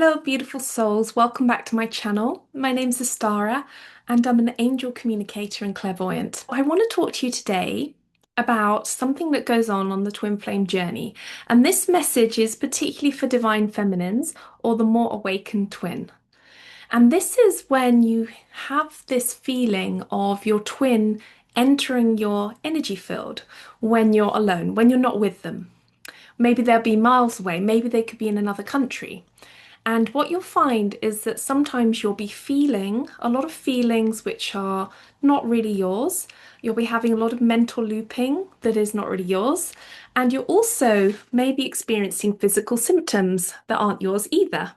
Hello, beautiful souls. Welcome back to my channel. My name's Astara, and I'm an angel communicator and clairvoyant. I want to talk to you today about something that goes on the twin flame journey. And this message is particularly for divine feminines or the more awakened twin. And this is when you have this feeling of your twin entering your energy field when you're alone, when you're not with them. Maybe they'll be miles away, maybe they could be in another country. And what you'll find is that sometimes you'll be feeling a lot of feelings which are not really yours. You'll be having a lot of mental looping that is not really yours. And you're also maybe experiencing physical symptoms that aren't yours either.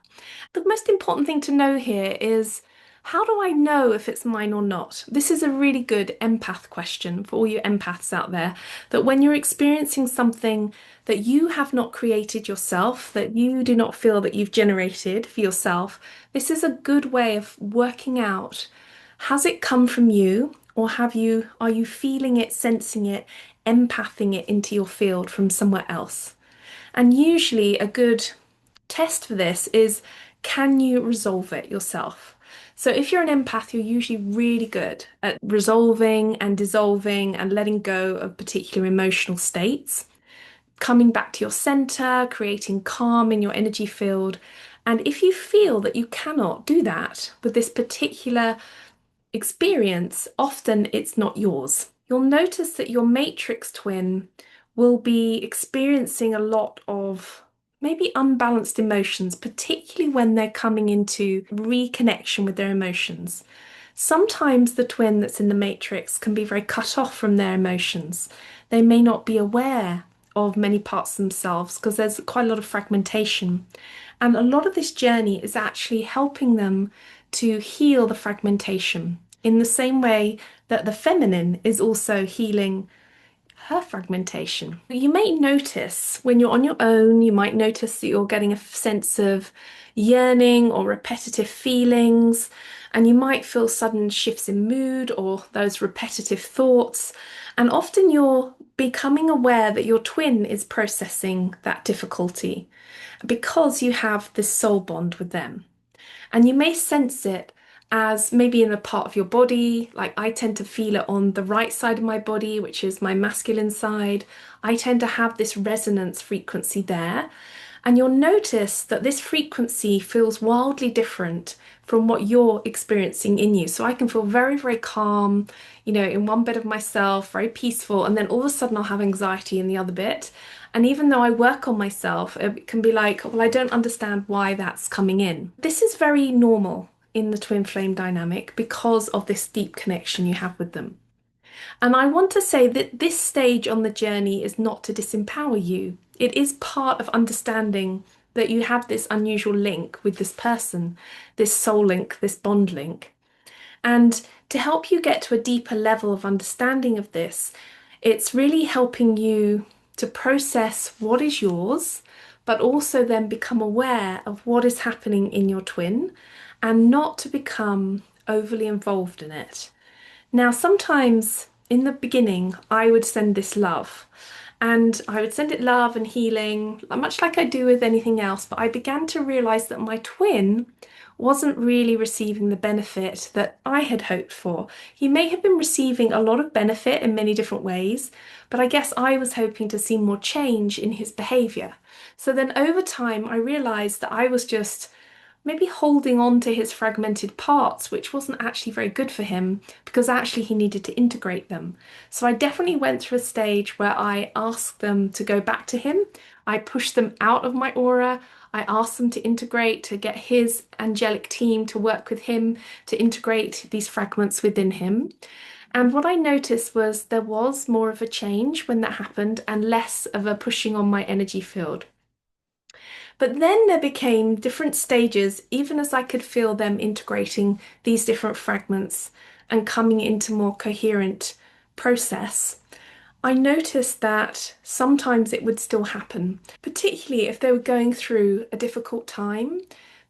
The most important thing to know here is, how do I know if it's mine or not? This is a really good empath question for all you empaths out there, that when you're experiencing something that you have not created yourself, that you do not feel that you've generated for yourself, this is a good way of working out, has it come from you, or are you feeling it, sensing it, empathing it into your field from somewhere else? And usually a good test for this is, can you resolve it yourself? So if you're an empath, you're usually really good at resolving and dissolving and letting go of particular emotional states, coming back to your center, creating calm in your energy field. And if you feel that you cannot do that with this particular experience, often it's not yours. You'll notice that your matrix twin will be experiencing a lot of maybe unbalanced emotions, particularly when they're coming into reconnection with their emotions. Sometimes the twin that's in the matrix can be very cut off from their emotions. They may not be aware of many parts of themselves because there's quite a lot of fragmentation. And a lot of this journey is actually helping them to heal the fragmentation in the same way that the feminine is also healing her fragmentation. You may notice when you're on your own, you might notice that you're getting a sense of yearning or repetitive feelings, and you might feel sudden shifts in mood or those repetitive thoughts. And often you're becoming aware that your twin is processing that difficulty because you have this soul bond with them. And you may sense it as maybe in a part of your body. Like I tend to feel it on the right side of my body, which is my masculine side. I tend to have this resonance frequency there. And you'll notice that this frequency feels wildly different from what you're experiencing in you. So I can feel very, very calm, in one bit of myself, very peaceful. And then all of a sudden I'll have anxiety in the other bit. And even though I work on myself, it can be like, well, I don't understand why that's coming in. This is very normal in the twin flame dynamic because of this deep connection you have with them. And I want to say that this stage on the journey is not to disempower you. It is part of understanding that you have this unusual link with this person, this soul link, this bond link. And to help you get to a deeper level of understanding of this, it's really helping you to process what is yours, but also then become aware of what is happening in your twin and not to become overly involved in it. Now, sometimes in the beginning, I would send this love, and I would send it love and healing, much like I do with anything else. But I began to realize that my twin wasn't really receiving the benefit that I had hoped for. He may have been receiving a lot of benefit in many different ways, but I guess I was hoping to see more change in his behavior. So then over time, I realized that I was just maybe holding on to his fragmented parts, which wasn't actually very good for him because actually he needed to integrate them. So I definitely went through a stage where I asked them to go back to him. I pushed them out of my aura. I asked them to integrate, to get his angelic team to work with him, to integrate these fragments within him. And what I noticed was there was more of a change when that happened and less of a pushing on my energy field. But then there became different stages, even as I could feel them integrating these different fragments and coming into more coherent process. I noticed that sometimes it would still happen, particularly if they were going through a difficult time.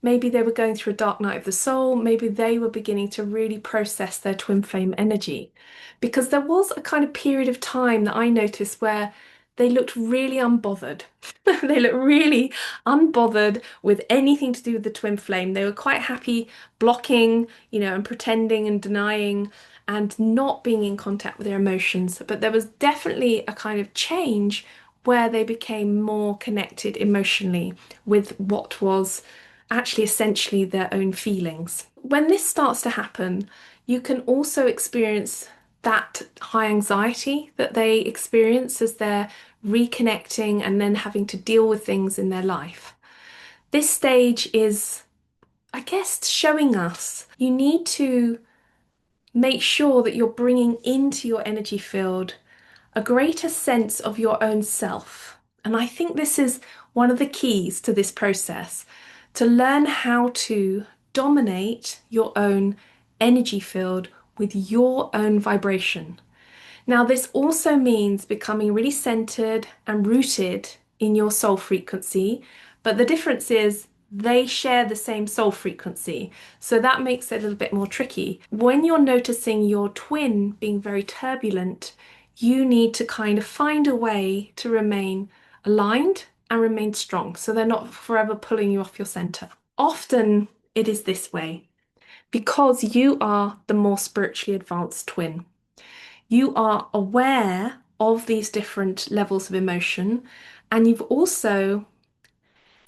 Maybe they were going through a dark night of the soul. Maybe they were beginning to really process their twin flame energy. Because there was a kind of period of time that I noticed where they looked really unbothered. They looked really unbothered with anything to do with the twin flame. They were quite happy blocking, and pretending and denying and not being in contact with their emotions. But there was definitely a kind of change where they became more connected emotionally with what was actually essentially their own feelings. When this starts to happen, you can also experience that high anxiety that they experience as they're reconnecting and then having to deal with things in their life. This stage is, I guess, showing us you need to make sure that you're bringing into your energy field a greater sense of your own self. And I think this is one of the keys to this process, to learn how to dominate your own energy field with your own vibration. Now, this also means becoming really centered and rooted in your soul frequency, but the difference is they share the same soul frequency. So that makes it a little bit more tricky. When you're noticing your twin being very turbulent, you need to kind of find a way to remain aligned and remain strong so they're not forever pulling you off your center. Often it is this way because you are the more spiritually advanced twin. You are aware of these different levels of emotion, and you've also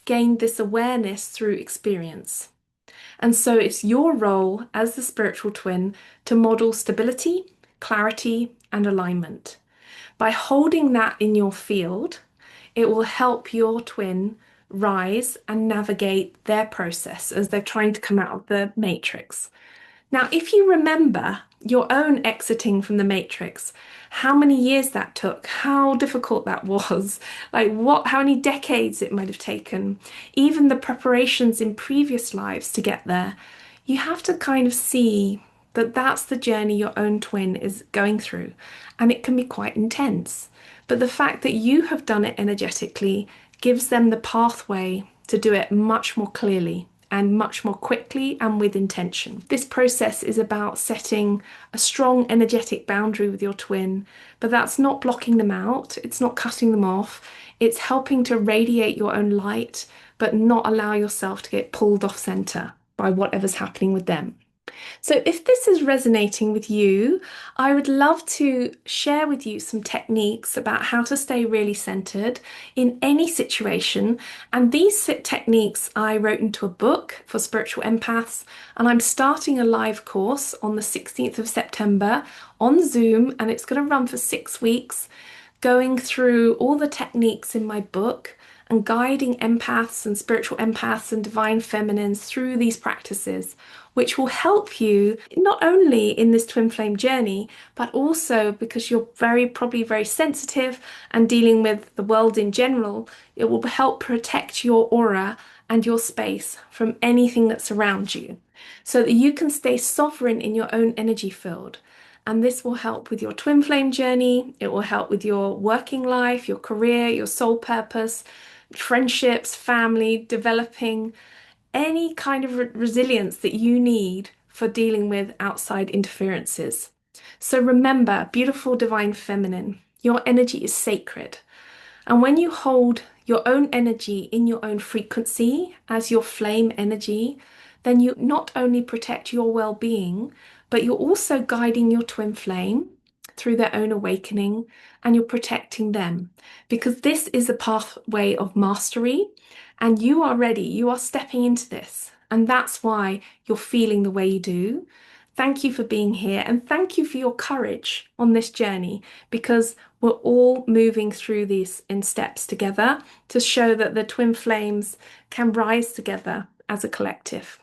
gained this awareness through experience. And so it's your role as the spiritual twin to model stability, clarity, and alignment. By holding that in your field, it will help your twin rise and navigate their process as they're trying to come out of the matrix. Now, if you remember your own exiting from the matrix, how many years that took, how difficult that was, how many decades it might have taken, even the preparations in previous lives to get there, you have to kind of see that that's the journey your own twin is going through, and it can be quite intense. But the fact that you have done it energetically gives them the pathway to do it much more clearly and much more quickly and with intention. This process is about setting a strong energetic boundary with your twin, but that's not blocking them out, it's not cutting them off, it's helping to radiate your own light, but not allow yourself to get pulled off center by whatever's happening with them. So if this is resonating with you, I would love to share with you some techniques about how to stay really centered in any situation. And these techniques I wrote into a book for spiritual empaths, and I'm starting a live course on the 16th of September on Zoom, and it's going to run for 6 weeks, going through all the techniques in my book and guiding empaths and spiritual empaths and divine feminines through these practices, which will help you not only in this twin flame journey, but also because you're probably very sensitive and dealing with the world in general, it will help protect your aura and your space from anything that's around you so that you can stay sovereign in your own energy field. And this will help with your twin flame journey. It will help with your working life, your career, your soul purpose, friendships, family, developing any kind of resilience that you need for dealing with outside interferences. So remember, beautiful divine feminine, your energy is sacred. And when you hold your own energy in your own frequency as your flame energy, then you not only protect your well-being, but you're also guiding your twin flame through their own awakening, and you're protecting them, because this is a pathway of mastery and you are ready, you are stepping into this, and that's why you're feeling the way you do. Thank you for being here, and thank you for your courage on this journey, because we're all moving through these in steps together to show that the twin flames can rise together as a collective.